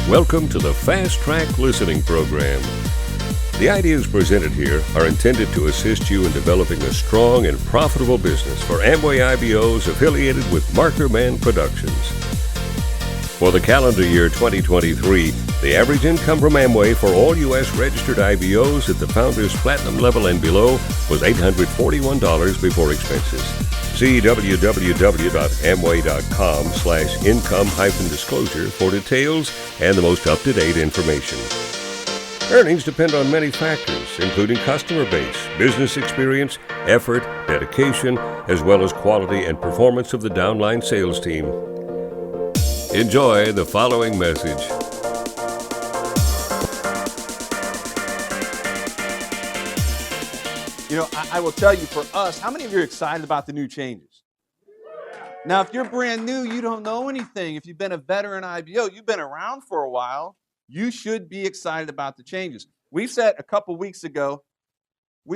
Welcome to the Fast Track Listening Program. The ideas presented here are intended to assist you in developing a strong and profitable business for Amway IBOs affiliated with Marker Man Productions. For the calendar year 2023, the average income from Amway for all U.S. registered IBOs at the Founders Platinum level and below was $841 before expenses. See www.amway.com/income-disclosure for details and the most up-to-date information. Earnings depend on many factors, including customer base, business experience, effort, dedication, as well as quality and performance of the downline sales team. Enjoy the following message. You know, I will tell you, for us, how many of you are excited about the new changes? Now, if you're brand new, you don't know anything. If you've been a veteran IBO, you've been around for a while, you should be excited about the changes. We said a couple weeks ago, I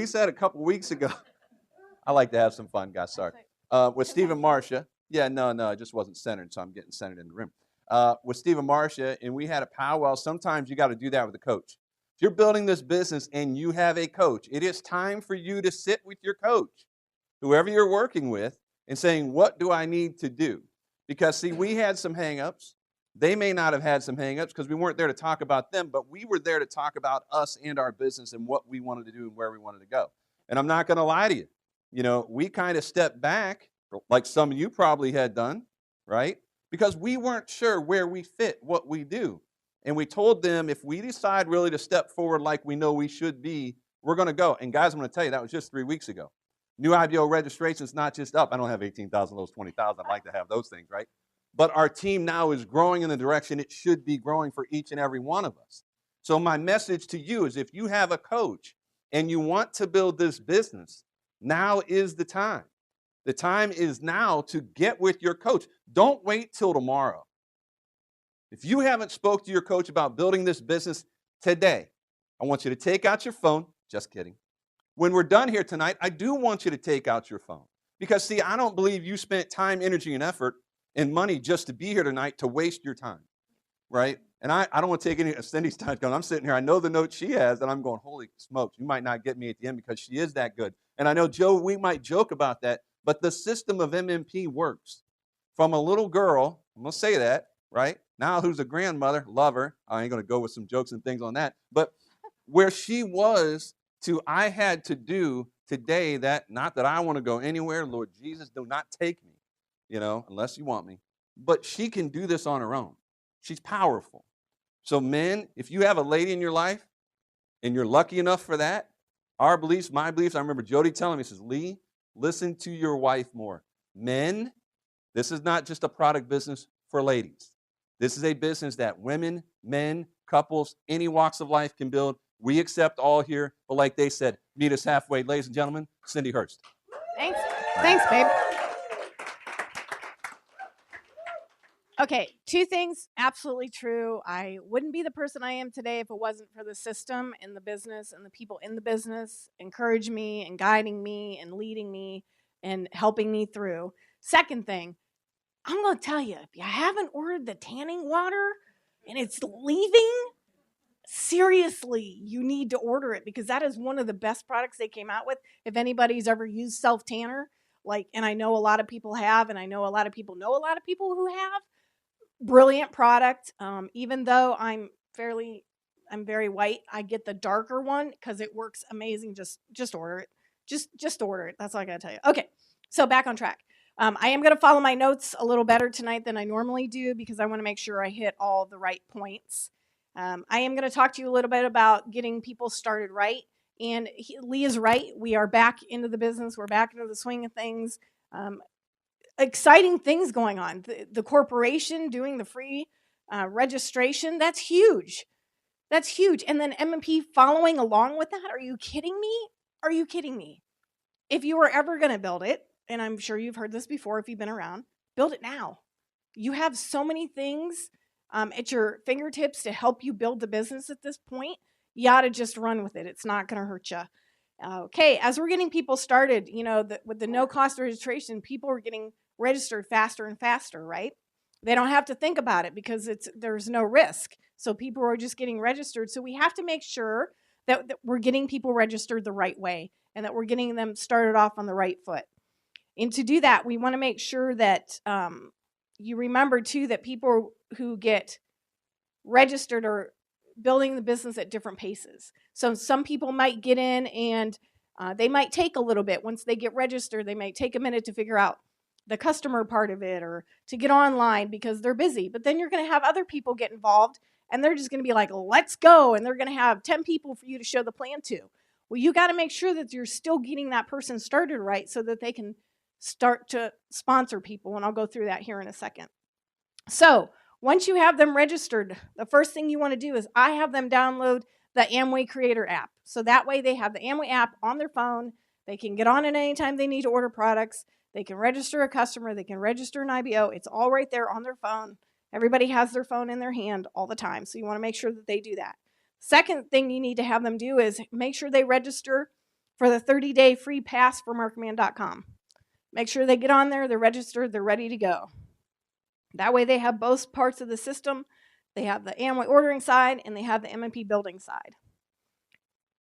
like to have some fun, guys, sorry, with Stephen Marcia. Yeah, no, it just wasn't centered, so I'm getting centered in the room. With Stephen Marcia, and we had a powwow. Sometimes you got to do that with a coach. If you're building this business and you have a coach, it is time for you to sit with your coach, whoever you're working with, and saying, what do I need to do? Because, see, we had some hang-ups. They may not have had some hang-ups because we weren't there to talk about them, but we were there to talk about us and our business and what we wanted to do and where we wanted to go. And I'm not going to lie to you. You know, we kind of stepped back, like some of you probably had done, right? Because we weren't sure where we fit, what we do. And we told them, if we decide really to step forward like we know we should be, we're going to go. And guys, I'm going to tell you, that was just 3 weeks ago. New IBO registration is not just up. I don't have 18,000 of those 20,000. I'd like to have those things, right? But our team now is growing in the direction it should be growing for each and every one of us. So my message to you is, if you have a coach and you want to build this business, now is the time. The time is now to get with your coach. Don't wait till tomorrow. If you haven't spoke to your coach about building this business today, I want you to take out your phone. Just kidding. When we're done here tonight, I do want you to take out your phone. Because, see, I don't believe you spent time, energy, and effort and money just to be here tonight to waste your time, right? And I don't want to take any of Cindy's time going. I'm sitting here. I know the notes she has, and I'm going, holy smokes, you might not get me at the end because she is that good. And I know, Joe, we might joke about that, but the system of MMP works. From a little girl, I'm going to say that, right? Now who's a grandmother, love her. I ain't going to go with some jokes and things on that. But where she was to I had to do today that, not that I want to go anywhere, Lord Jesus, do not take me, you know, unless you want me. But she can do this on her own. She's powerful. So men, if you have a lady in your life and you're lucky enough for that, our beliefs, my beliefs, I remember Jody telling me, he says, Lee, listen to your wife more. Men, this is not just a product business for ladies. This is a business that women, men, couples, any walks of life can build. We accept all here, but like they said, meet us halfway. Ladies and gentlemen, Cindy Hurst. Thanks. Thanks, babe. Okay, 2 things, absolutely true. I wouldn't be the person I am today if it wasn't for the system and the business and the people in the business encouraging me and guiding me and leading me and helping me through. Second thing, I'm going to tell you, if you haven't ordered the tanning water and it's leaving, seriously, you need to order it, because that is one of the best products they came out with. If anybody's ever used self-tanner, and I know a lot of people have, and I know a lot of people know a lot of people who have, brilliant product. Even though I'm very white, I get the darker one because it works amazing. Just order it. Just order it. That's all I got to tell you. Okay, so back on track. I am going to follow my notes a little better tonight than I normally do because I want to make sure I hit all the right points. I am going to talk to you a little bit about getting people started right. And Lee is right. We are back into the business. We're back into the swing of things. Exciting things going on. The corporation doing the free registration, that's huge. That's huge. And then MMP following along with that. Are you kidding me? Are you kidding me? If you were ever going to build it, and I'm sure you've heard this before if you've been around, build it now. You have so many things at your fingertips to help you build the business at this point. You ought to just run with it. It's not going to hurt you. Okay, as we're getting people started, with the no-cost registration, people are getting registered faster and faster, right? They don't have to think about it because there's no risk. So people are just getting registered. So we have to make sure that we're getting people registered the right way and that we're getting them started off on the right foot. And to do that, we want to make sure that you remember, too, that people who get registered are building the business at different paces. So some people might get in and they might take a little bit. Once they get registered, they might take a minute to figure out the customer part of it or to get online because they're busy. But then you're going to have other people get involved and they're just going to be like, let's go. And they're going to have 10 people for you to show the plan to. Well, you got to make sure that you're still getting that person started right so that they can start to sponsor people. And I'll go through that here in a second. So once you have them registered, the first thing you want to do is I have them download the Amway Creator app. So that way they have the Amway app on their phone. They can get on it anytime they need to order products. They can register a customer. They can register an IBO. It's all right there on their phone. Everybody has their phone in their hand all the time. So you want to make sure that they do that. Second thing you need to have them do is make sure they register for the 30-day free pass for markman.com. Make sure they get on there, they're registered, they're ready to go. That way they have both parts of the system. They have the Amway ordering side and they have the M&P building side.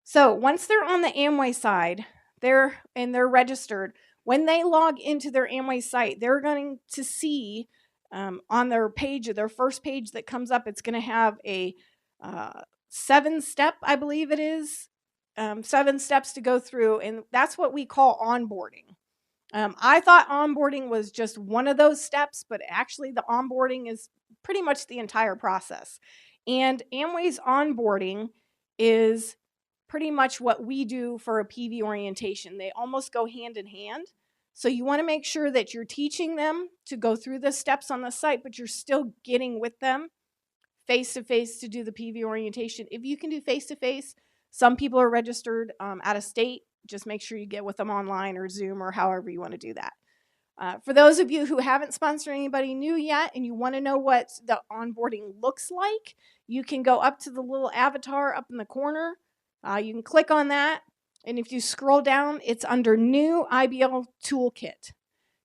So once they're on the Amway side, they're registered. When they log into their Amway site, they're going to see on their page, their first page that comes up, it's going to have a 7-step, I believe it is, 7 steps to go through, and that's what we call onboarding. I thought onboarding was just one of those steps, but actually the onboarding is pretty much the entire process. And Amway's onboarding is pretty much what we do for a PV orientation. They almost go hand in hand. So you want to make sure that you're teaching them to go through the steps on the site, but you're still getting with them face-to-face to do the PV orientation. If you can do face-to-face, some people are registered out of state. Just make sure you get with them online or Zoom or however you want to do that. For those of you who haven't sponsored anybody new yet and you want to know what the onboarding looks like, you can go up to the little avatar up in the corner. You can click on that, and if you scroll down, it's under New IBL Toolkit.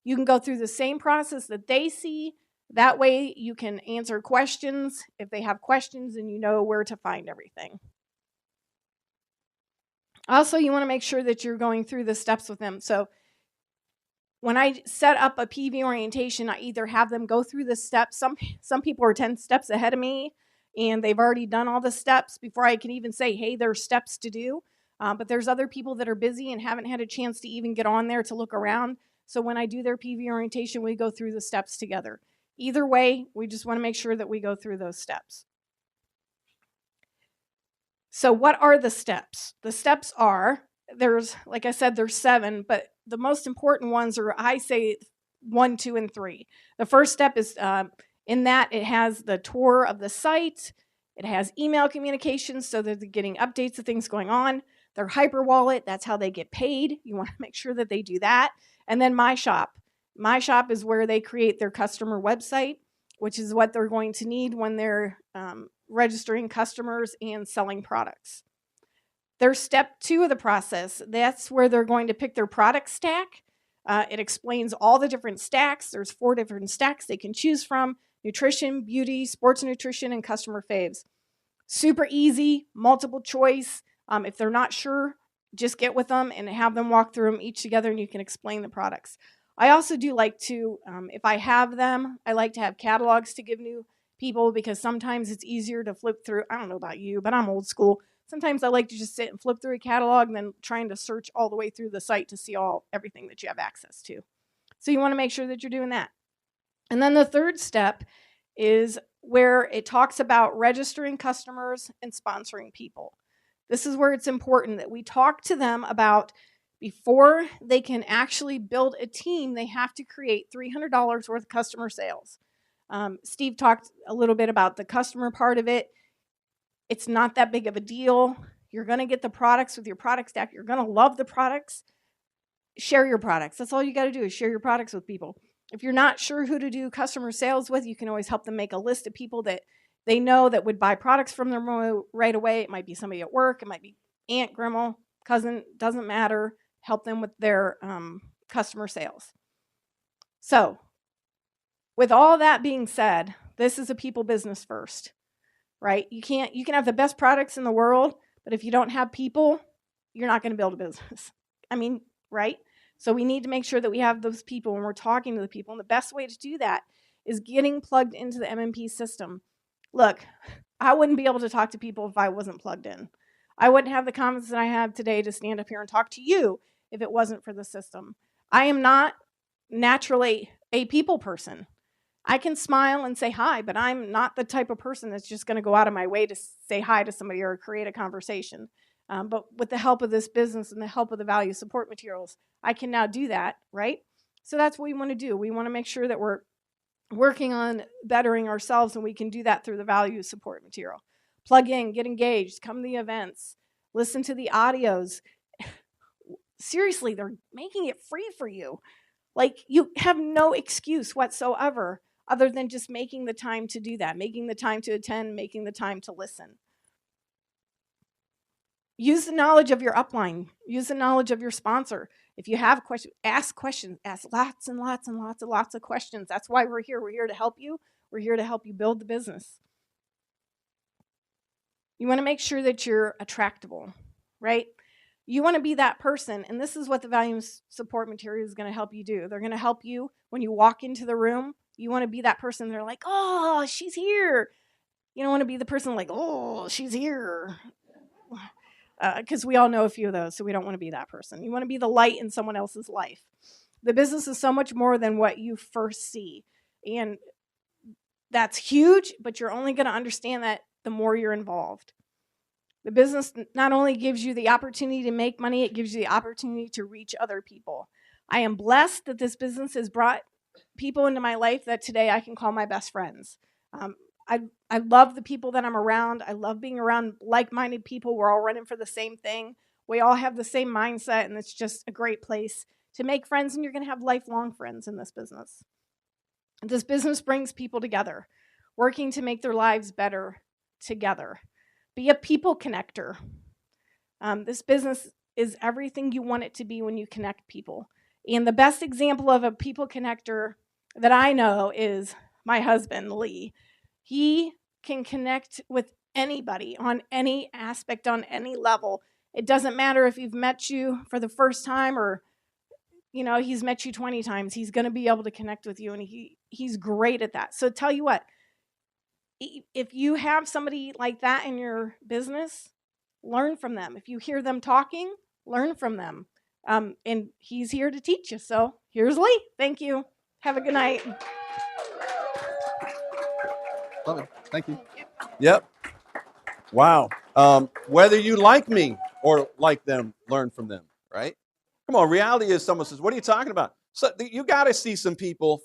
You can go through the same process that they see. That way you can answer questions if they have questions and you know where to find everything. Also, you want to make sure that you're going through the steps with them. So when I set up a PV orientation, I either have them go through the steps. Some people are 10 steps ahead of me, and they've already done all the steps before I can even say, hey, there's steps to do. But there's other people that are busy and haven't had a chance to even get on there to look around. So when I do their PV orientation, we go through the steps together. Either way, we just want to make sure that we go through those steps. So what are the steps? The steps are, like I said, there's 7, but the most important ones are, I say, 1, 2, and 3. The first step is, in that it has the tour of the site. It has email communications, so they're getting updates of things going on. Their hyper wallet, that's how they get paid. You want to make sure that they do that. And then My Shop. My Shop is where they create their customer website, which is what they're going to need when they're registering customers and selling products. There's step 2 of the process. That's where they're going to pick their product stack. It explains all the different stacks. There's 4 different stacks they can choose from: nutrition, beauty, sports nutrition, and customer faves. Super easy, multiple choice. If they're not sure, just get with them and have them walk through them each together, and you can explain the products. I also do like to, if I have them, I like to have catalogs to give new people, because sometimes it's easier to flip through. I don't know about you, but I'm old school. Sometimes I like to just sit and flip through a catalog and then trying to search all the way through the site to see everything that you have access to. So you want to make sure that you're doing that. And then the third step is where it talks about registering customers and sponsoring people. This is where it's important that we talk to them about, before they can actually build a team, they have to create $300 worth of customer sales. Steve talked a little bit about the customer part of it. It's not that big of a deal. You're going to get the products with your product stack. You're going to love the products. Share your products. That's all you got to do, is share your products with people. If you're not sure who to do customer sales with, you can always help them make a list of people that they know that would buy products from them right away. It might be somebody at work. It might be aunt, grandma, cousin, doesn't matter. Help them with their customer sales. So With all that being said, this is a people business first, right? You can have the best products in the world, but if you don't have people, you're not going to build a business. I mean, right? So we need to make sure that we have those people when we're talking to the people. And the best way to do that is getting plugged into the MMP system. Look, I wouldn't be able to talk to people if I wasn't plugged in. I wouldn't have the confidence that I have today to stand up here and talk to you if it wasn't for the system. I am not naturally a people person. I can smile and say hi, but I'm not the type of person that's just going to go out of my way to say hi to somebody or create a conversation. But with the help of this business and the help of the value support materials, I can now do that, right? So that's what we want to do. We want to make sure that we're working on bettering ourselves, and we can do that through the value support material. Plug in, get engaged, come to the events, listen to the audios. Seriously, they're making it free for you. Like, you have no excuse whatsoever other than just making the time to do that, making the time to attend, making the time to listen. Use the knowledge of your upline. Use the knowledge of your sponsor. If you have questions, ask questions. Ask lots and lots and lots of questions. That's why we're here. We're here to help you. We're here to help you build the business. You want to make sure that you're attractable, right? You want to be that person, and this is what the value support material is going to help you do. They're going to help you when you walk into the room. You want to be that person. They're like, oh, she's here. You don't want to be the person like, oh, she's here. Because we all know a few of those, so we don't want to be that person. You want to be the light in someone else's life. The business is so much more than what you first see. And that's huge, but you're only going to understand that the more you're involved. The business not only gives you the opportunity to make money, it gives you the opportunity to reach other people. I am blessed that this business has brought people into my life that today I can call my best friends. I love the people that I'm around. I love being around like-minded people. We're all running for the same thing. We all have the same mindset, and it's just a great place to make friends, and you're going to have lifelong friends in this business. This business brings people together, working to make their lives better together. Be a people connector. This business is everything you want it to be when you connect people. And the best example of a people connector that I know is my husband, Lee. He can connect with anybody on any aspect, on any level. It doesn't matter if you've met you for the first time or, he's met you 20 times. He's going to be able to connect with you, and he's great at that. So tell you what, if you have somebody like that in your business, learn from them. If you hear them talking, learn from them. And he's here to teach you. So here's Lee. Thank you. Have a good night. Love it. Thank you. Yep. Wow. Whether you like me or like them, learn from them, right? Come on. Reality is someone says, what are you talking about? So you got to see some people.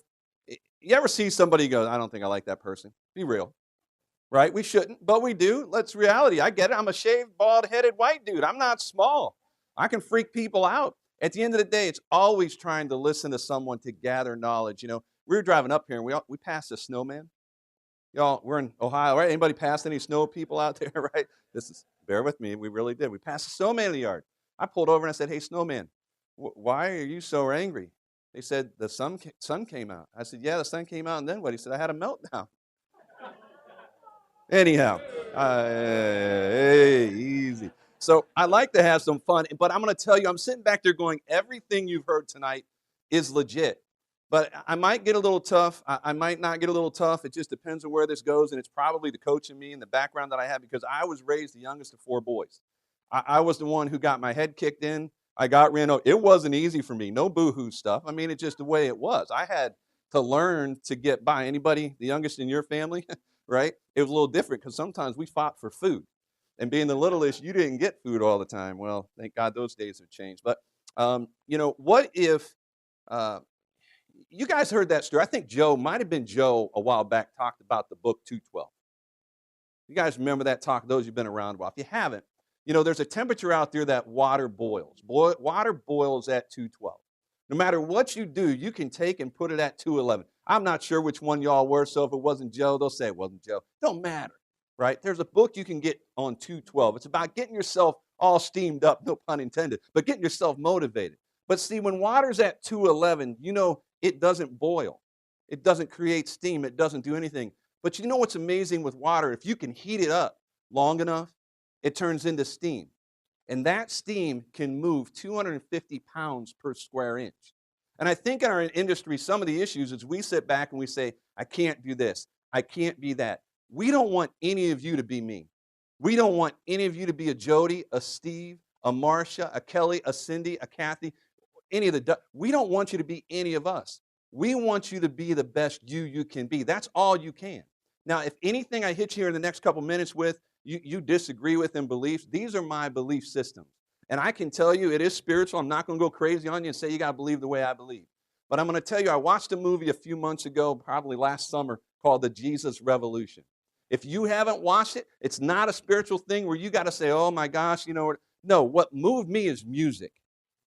You ever see somebody go, I don't think I like that person? Be real, right? We shouldn't, but we do. That's reality. I get it. I'm a shaved, bald-headed white dude. I'm not small. I can freak people out. At the end of the day, it's always trying to listen to someone to gather knowledge. We were driving up here, and we passed a snowman. Y'all, we're in Ohio, right? Anybody passed any snow people out there, right? Bear with me, we really did. We passed a snowman in the yard. I pulled over and I said, hey, snowman, why are you so angry? They said, the sun came out. I said, yeah, the sun came out, and then what? He said, I had a meltdown. Anyhow, hey, easy. So I like to have some fun, but I'm going to tell you, I'm sitting back there going, everything you've heard tonight is legit. But I might get a little tough. I might not get a little tough. It just depends on where this goes, and it's probably the coach in me and the background that I have because I was raised the youngest of 4 boys. I was the one who got my head kicked in. I got ran over. It wasn't easy for me. No boo-hoo stuff. I mean, it's just the way it was. I had to learn to get by. Anybody the youngest in your family, right? It was a little different because sometimes we fought for food. And being the littlest, you didn't get food all the time. Well, thank God those days have changed. But, what if you guys heard that story? I think might have been Joe a while back, talked about the book 212. You guys remember that talk, those who've been around a while. If you haven't, there's a temperature out there that water boils. Water boils at 212. No matter what you do, you can take and put it at 211. I'm not sure which one y'all were, so if it wasn't Joe, they'll say it wasn't Joe. Don't matter, right? There's a book you can get on 212. It's about getting yourself all steamed up, no pun intended, but getting yourself motivated. But see, when water's at 211, it doesn't boil. It doesn't create steam. It doesn't do anything. But you know what's amazing with water? If you can heat it up long enough, it turns into steam. And that steam can move 250 pounds per square inch. And I think in our industry, some of the issues is we sit back and we say, I can't do this. I can't be that. We don't want any of you to be me. We don't want any of you to be a Jody, a Steve, a Marcia, a Kelly, a Cindy, a Kathy, any of the. We don't want you to be any of us. We want you to be the best you can be. That's all you can. Now, if anything I hit you here in the next couple minutes with, you disagree with in beliefs, these are my belief systems. And I can tell you it is spiritual. I'm not going to go crazy on you and say you got to believe the way I believe. But I'm going to tell you, I watched a movie a few months ago, probably last summer, called The Jesus Revolution. If you haven't watched it, it's not a spiritual thing where you got to say, oh my gosh, you know what? No, what moved me is music.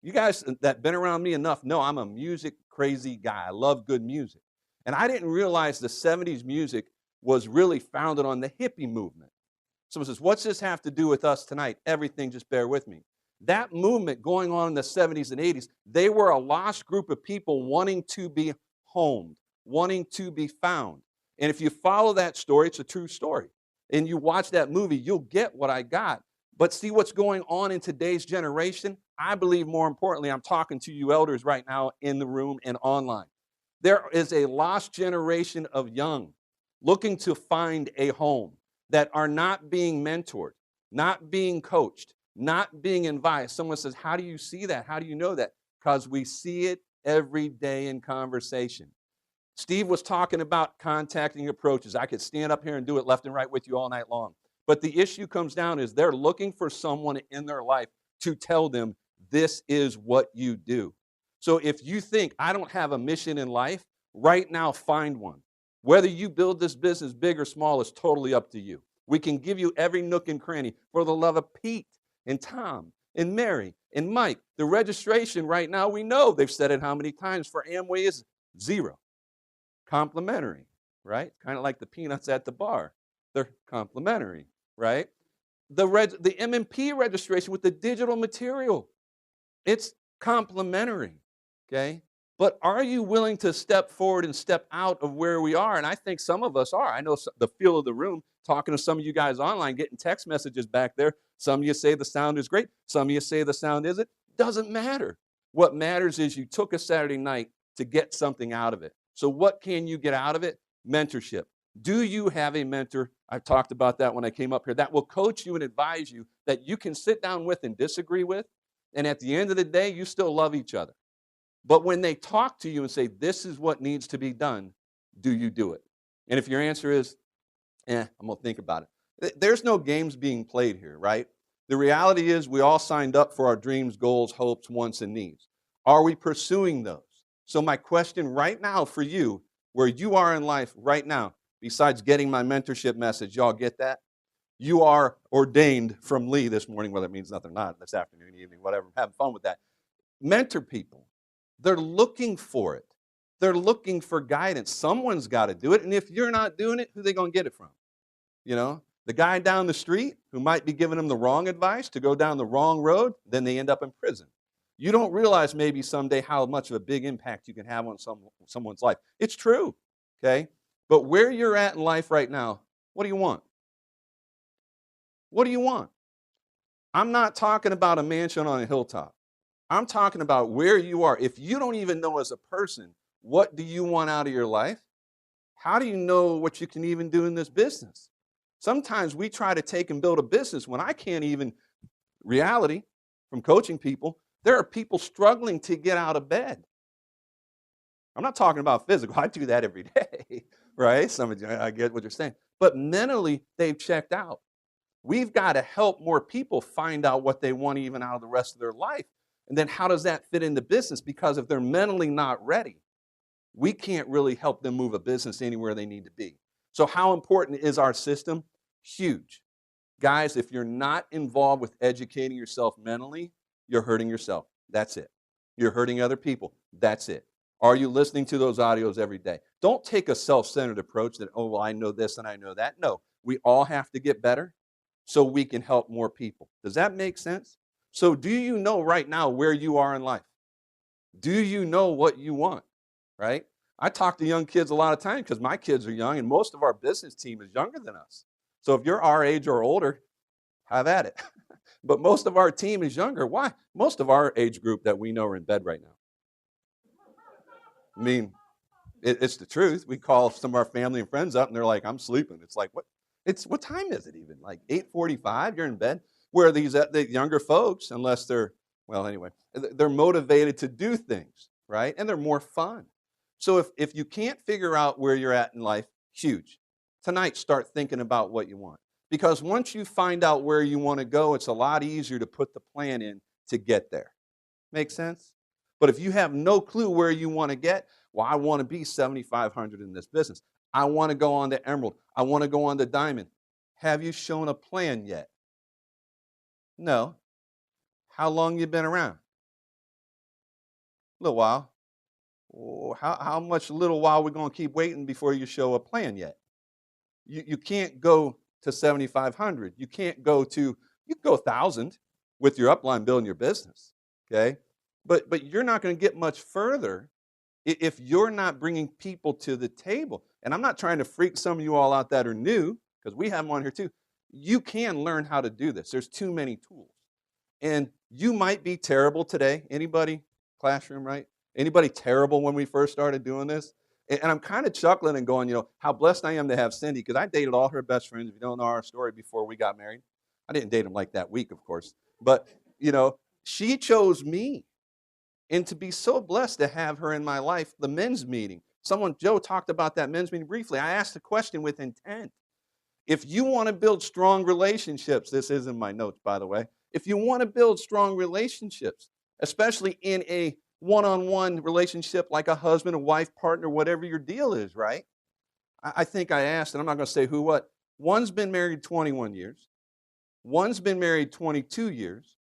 You guys that been around me enough know I'm a music crazy guy. I love good music. And I didn't realize the 70s music was really founded on the hippie movement. Someone says, what's this have to do with us tonight? Everything, just bear with me. That movement going on in the 70s and 80s, they were a lost group of people wanting to be homed, wanting to be found. And if you follow that story, it's a true story. And you watch that movie, you'll get what I got. But see what's going on in today's generation? I believe more importantly, I'm talking to you elders right now in the room and online. There is a lost generation of young looking to find a home that are not being mentored, not being coached, not being advised. Someone says, how do you see that? How do you know that? Because we see it every day in conversation. Steve was talking about contacting approaches. I could stand up here and do it left and right with you all night long. But the issue comes down is they're looking for someone in their life to tell them this is what you do. So if you think I don't have a mission in life, right now find one. Whether you build this business big or small is totally up to you. We can give you every nook and cranny for the love of Pete and Tom and Mary and Mike. The registration right now, we know they've said it how many times for Amway is 0. Complimentary, right? Kind of like the peanuts at the bar. They're complimentary, right? The MMP registration with the digital material, it's complimentary, okay? But are you willing to step forward and step out of where we are? And I think some of us are. I know the feel of the room, talking to some of you guys online, getting text messages back there. Some of you say the sound is great. Some of you say the sound isn't. Doesn't matter. What matters is you took a Saturday night to get something out of it. So what can you get out of it? Mentorship. Do you have a mentor? I talked about that when I came up here. That will coach you and advise you that you can sit down with and disagree with. And at the end of the day, you still love each other. But when they talk to you and say, this is what needs to be done, do you do it? And if your answer is, I'm going to think about it. There's no games being played here, right? The reality is we all signed up for our dreams, goals, hopes, wants, and needs. Are we pursuing those? So my question right now for you, where you are in life right now, besides getting my mentorship message, y'all get that? You are ordained from Lee this morning, whether it means nothing or not, this afternoon, evening, whatever. Have fun with that. Mentor people. They're looking for it. They're looking for guidance. Someone's got to do it. And if you're not doing it, who are they going to get it from? You know, the guy down the street who might be giving them the wrong advice to go down the wrong road, then they end up in prison. You don't realize maybe someday how much of a big impact you can have on someone's life. It's true, okay? But where you're at in life right now, what do you want? What do you want? I'm not talking about a mansion on a hilltop. I'm talking about where you are. If you don't even know as a person, what do you want out of your life? How do you know what you can even do in this business? Sometimes we try to take and build a business when I can't even, reality from coaching people, there are people struggling to get out of bed. I'm not talking about physical. I do that every day, right? Some of you, I get what you're saying. But mentally, they've checked out. We've got to help more people find out what they want even out of the rest of their life. And then how does that fit into business? Because if they're mentally not ready, we can't really help them move a business anywhere they need to be. So how important is our system? Huge. Guys, if you're not involved with educating yourself mentally, you're hurting yourself. That's it. You're hurting other people. That's it. Are you listening to those audios every day? Don't take a self-centered approach that, oh, well, I know this and I know that. No, we all have to get better so we can help more people. Does that make sense? So do you know right now where you are in life? Do you know what you want, right? I talk to young kids a lot of times because my kids are young, and most of our business team is younger than us. So if you're our age or older, have at it. But most of our team is younger. Why? Most of our age group that we know are in bed right now. I mean, it's the truth. We call some of our family and friends up, and they're like, "I'm sleeping." It's like, what time is it even? Like 8:45? You're in bed. Where these the younger folks, unless they're well, anyway, they're motivated to do things, right? And they're more fun. So if you can't figure out where you're at in life, huge. Tonight, start thinking about what you want. Because once you find out where you want to go, it's a lot easier to put the plan in to get there. Make sense? But if you have no clue where you want to get, well, I want to be 7,500 in this business. I want to go on to Emerald. I want to go on to Diamond. Have you shown a plan yet? No. How long you been around? A little while. Oh, how much little while we going to keep waiting before you show a plan yet? You can't go to 7,500. You can't go to, you can go 1,000 with your upline building your business, okay? But you're not going to get much further if you're not bringing people to the table. And I'm not trying to freak some of you all out that are new, because we have them on here too. You can learn how to do this. There's too many tools. And you might be terrible today. Anybody? Classroom, right? Anybody terrible when we first started doing this? And I'm kind of chuckling and going, how blessed I am to have Cindy, because I dated all her best friends. If you don't know our story, before we got married. I didn't date them like that week, of course. But, she chose me. And to be so blessed to have her in my life, the men's meeting. Joe talked about that men's meeting briefly. I asked a question with intent. If you want to build strong relationships, this is in my notes, by the way. If you want to build strong relationships, especially in a one-on-one relationship like a husband, a wife, partner, whatever your deal is, right? I think I asked, and I'm not going to say who, what. One's been married 21 years. One's been married 22 years.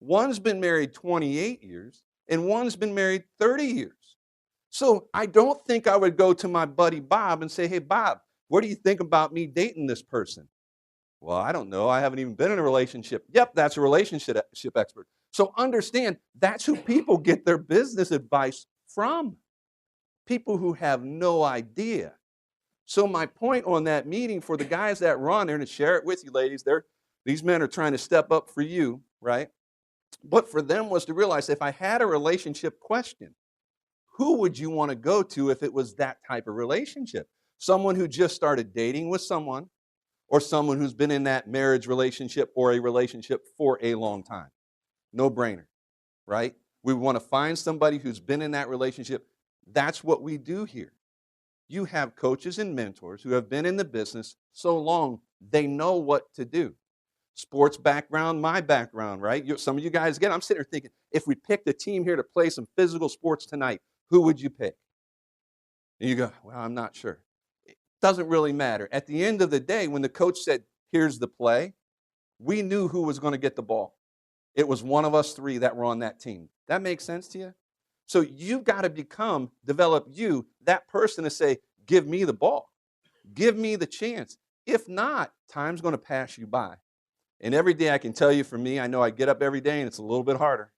One's been married 28 years. And one's been married 30 years. So I don't think I would go to my buddy Bob and say, "Hey, Bob, what do you think about me dating this person?" "Well, I don't know. I haven't even been in a relationship." Yep, that's a relationship expert. So understand, that's who people get their business advice from. People who have no idea. So my point on that meeting for the guys that were on there, and to share it with you ladies, these men are trying to step up for you, right? But for them was to realize, if I had a relationship question, who would you want to go to if it was that type of relationship? Someone who just started dating with someone, or someone who's been in that marriage relationship or a relationship for a long time? No brainer, right? We want to find somebody who's been in that relationship. That's what we do here. You have coaches and mentors who have been in the business so long, they know what to do. Sports background, my background, right? Some of you guys, again, I'm sitting here thinking, if we picked a team here to play some physical sports tonight, who would you pick? And you go, "Well, I'm not sure." It doesn't really matter. At the end of the day, when the coach said, "Here's the play," we knew who was going to get the ball. It was one of us three that were on that team. That makes sense to you? So you've got to develop that person to say, "Give me the ball. Give me the chance." If not, time's going to pass you by. And every day, I can tell you, for me, I know I get up every day and it's a little bit harder.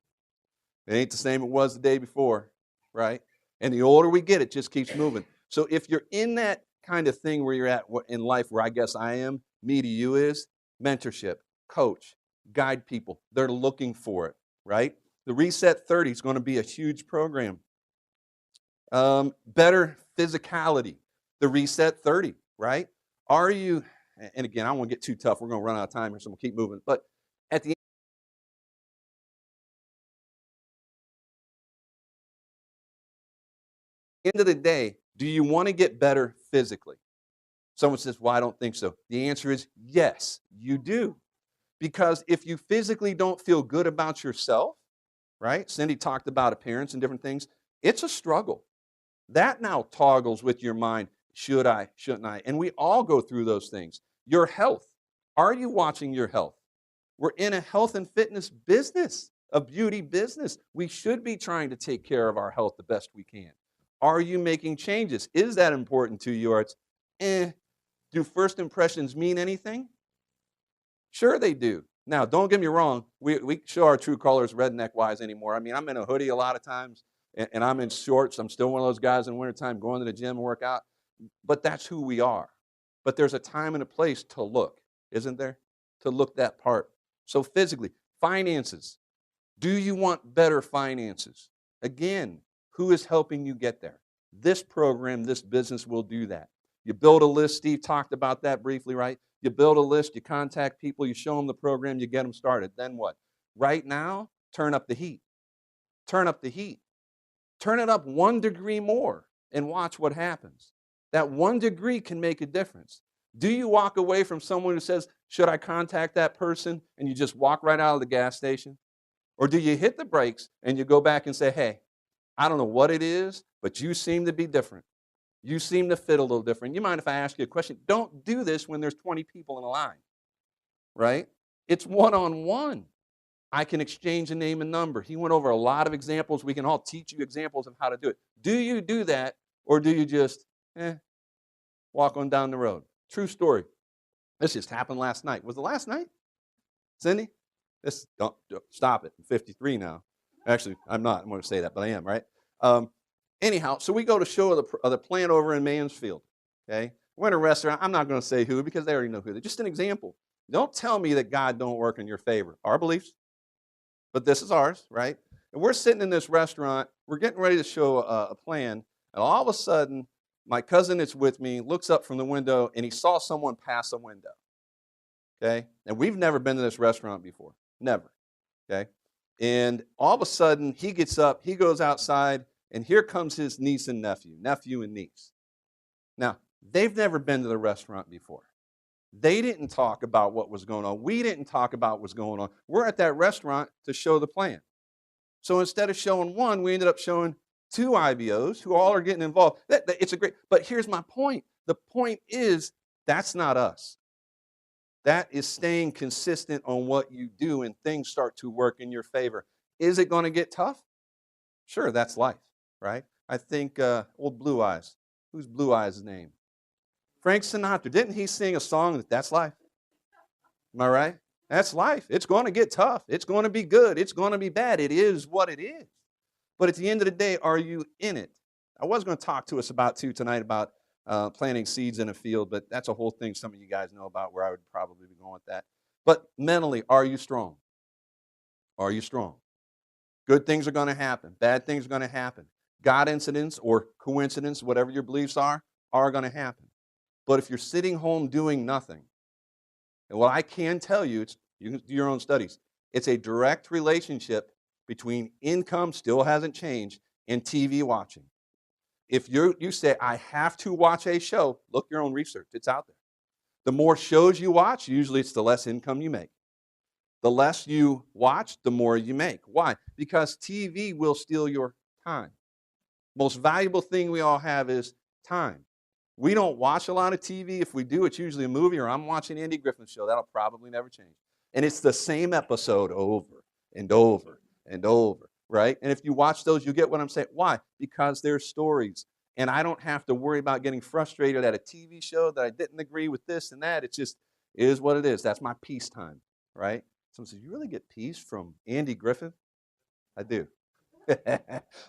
It ain't the same it was the day before, right? And the older we get, it just keeps moving. So if you're in that kind of thing where you're at in life, where I guess I am, me to you is mentorship, coach, guide people. They're looking for it, right? The Reset 30 is going to be a huge program. Better physicality, the Reset 30, right? Are you, and again, I don't want to get too tough. We're going to run out of time here, so I'm going to keep moving. But at the end of the day, do you want to get better physically? Someone says, "Well, I don't think so." The answer is yes, you do. Because if you physically don't feel good about yourself, right? Cindy talked about appearance and different things. It's a struggle. That now toggles with your mind. Should I? Shouldn't I? And we all go through those things. Your health. Are you watching your health? We're in a health and fitness business, a beauty business. We should be trying to take care of our health the best we can. Are you making changes? Is that important to you? Or it's, do first impressions mean anything? Sure they do. Now, don't get me wrong. We show our true colors redneck-wise anymore. I mean, I'm in a hoodie a lot of times. and I'm in shorts. I'm still one of those guys in the wintertime going to the gym and work out. But that's who we are. But there's a time and a place to look, isn't there? To look that part. So physically, finances. Do you want better finances? Again, who is helping you get there? This program, this business will do that. You build a list. Steve talked about that briefly, right? You build a list, you contact people, you show them the program, you get them started. Then what? Right now, turn up the heat. Turn up the heat. Turn it up 1 degree more and watch what happens. That 1 degree can make a difference. Do you walk away from someone who says, should I contact that person? And you just walk right out of the gas station? Or do you hit the brakes and you go back and say, hey, I don't know what it is, but you seem to be different. You seem to fit a little different. You mind if I ask you a question? Don't do this when there's 20 people in a line, right? It's one-on-one. I can exchange a name and number. He went over a lot of examples. We can all teach you examples of how to do it. Do you do that, or do you just walk on down the road? True story. This just happened last night. Was it last night, Cindy? Don't stop it. I'm 53 now. Actually, I'm not. I'm going to say that, but I am, right? Anyhow, so we go to show the plant over in Mansfield. Okay, we're in a restaurant. I'm not going to say who because they already know who. They're just an example. Don't tell me that God don't work in your favor. Our beliefs, but this is ours, right? And we're sitting in this restaurant. We're getting ready to show a plan, and all of a sudden, my cousin that's with me looks up from the window, and he saw someone pass a window. Okay, and we've never been to this restaurant before, never. Okay, and all of a sudden, he gets up, he goes outside. And here comes his niece and nephew and niece. Now, they've never been to the restaurant before. They didn't talk about what was going on. We didn't talk about what was going on. We're at that restaurant to show the plan. So instead of showing one, we ended up showing 2 IBOs who all are getting involved. It's a great, but here's my point. The point is, that's not us. That is staying consistent on what you do and things start to work in your favor. Is it going to get tough? Sure, that's life. Right? I think old Blue Eyes. Who's Blue Eyes' name? Frank Sinatra. Didn't he sing a song that's life? Am I right? That's life. It's going to get tough. It's going to be good. It's going to be bad. It is what it is. But at the end of the day, are you in it? I was going to talk to us tonight about planting seeds in a field, but that's a whole thing some of you guys know about where I would probably be going with that. But mentally, are you strong? Are you strong? Good things are going to happen. Bad things are going to happen. God incidents or coincidence, whatever your beliefs are going to happen. But if you're sitting home doing nothing, and what I can tell you, you can do your own studies, it's a direct relationship between income, still hasn't changed, and TV watching. If you say, I have to watch a show, look your own research. It's out there. The more shows you watch, usually it's the less income you make. The less you watch, the more you make. Why? Because TV will steal your time. Most valuable thing we all have is time. We don't watch a lot of TV. If we do, it's usually a movie, or I'm watching Andy Griffin's show. That'll probably never change. And it's the same episode over and over and over, right? And if you watch those, you get what I'm saying. Why? Because they're stories. And I don't have to worry about getting frustrated at a TV show that I didn't agree with this and that. It just is what it is. That's my peace time, right? Someone says, you really get peace from Andy Griffin? I do.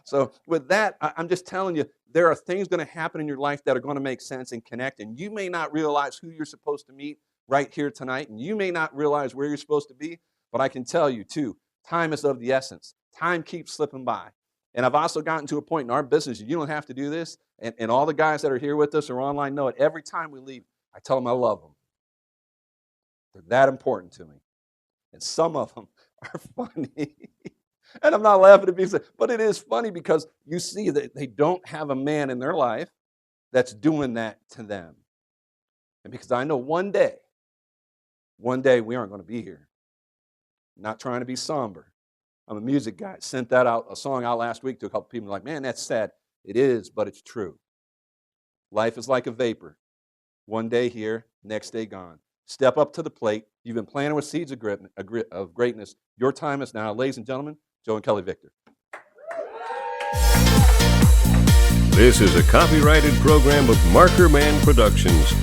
So with that, I'm just telling you, there are things going to happen in your life that are going to make sense and connect, and you may not realize who you're supposed to meet right here tonight, and you may not realize where you're supposed to be, but I can tell you, too, time is of the essence. Time keeps slipping by. And I've also gotten to a point in our business, you don't have to do this, and all the guys that are here with us or online know it. Every time we leave, I tell them I love them. They're that important to me. And some of them are funny. And I'm not laughing at people, but it is funny because you see that they don't have a man in their life that's doing that to them. And because I know one day we aren't going to be here. I'm not trying to be somber. I'm a music guy. Sent a song out last week to a couple people like, man, that's sad. It is, but it's true. Life is like a vapor. One day here, next day gone. Step up to the plate. You've been planting with seeds of greatness. Your time is now. Ladies and gentlemen, Joe and Kelly Victor. This is a copyrighted program of Marker Man Productions.